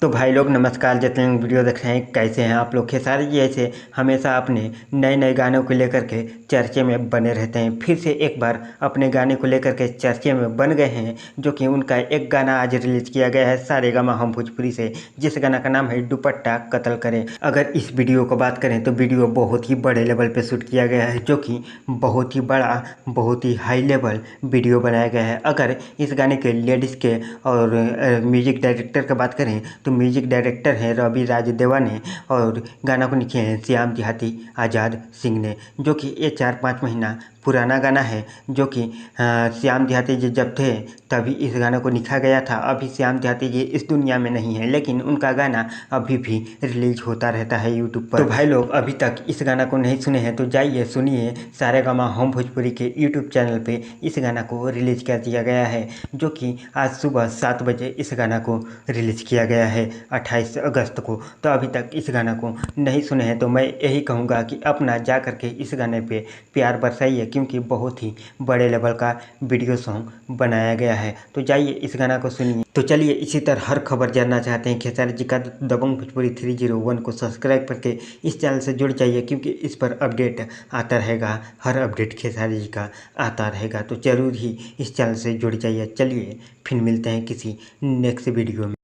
तो भाई लोग नमस्कार, जितने लोग वीडियो देख रहे हैं कैसे हैं आप लोग। खेसारी जी ऐसे हमेशा अपने नए नए गानों को लेकर के चर्चे में बने रहते हैं। फिर से एक बार अपने गाने को लेकर के चर्चे में बन गए हैं, जो कि उनका एक गाना आज रिलीज किया गया है सारेगामा हम भोजपुरी से, जिस गाना का नाम है दुपट्टा कत्ल करे। अगर इस वीडियो को बात करें तो वीडियो बहुत ही बड़े लेवल पे शूट किया गया है, जो कि बहुत ही बड़ा बहुत ही हाई लेवल वीडियो बनाया गया है। अगर इस गाने के लेडीज़ के और म्यूजिक डायरेक्टर की बात करें तो म्यूजिक डायरेक्टर हैं रवि राजदेवा ने, और गाना को लिखे हैं श्याम देहाती आज़ाद सिंह ने, जो कि ये 4-5 महीना पुराना गाना है। जो कि श्याम देहाती जी जब थे तभी इस गाने को लिखा गया था। अभी श्याम देहाती जी इस दुनिया में नहीं है, लेकिन उनका गाना अभी भी रिलीज होता रहता है यूट्यूब पर। तो भाई लोग अभी तक इस गाना को नहीं सुने हैं तो जाइए सुनिए, सारेगामा हम भोजपुरी के यूट्यूब चैनल पे इस गाना को रिलीज कर दिया गया है, जो कि आज सुबह 7 बजे इस गाना को रिलीज किया गया है 28 अगस्त को। तो अभी तक इस गाना को नहीं सुने हैं तो मैं यही कहूँगा कि अपना जा करके इस गाने पे प्यार बरसाइए, क्योंकि बहुत ही बड़े लेवल का वीडियो सॉन्ग बनाया गया है। तो जाइए इस गाना को सुनिए। तो चलिए इसी तरह हर खबर जानना चाहते हैं खेसारी जी का, दबंग भोजपुरी 301 को सब्सक्राइब करके इस चैनल से जुड़ जाइए, क्योंकि इस पर अपडेट आता रहेगा। हर अपडेट खेसारी जी का आता रहेगा, तो ज़रूर ही इस चैनल से जुड़ जाइए। चलिए फिर मिलते हैं किसी नेक्स्ट वीडियो में।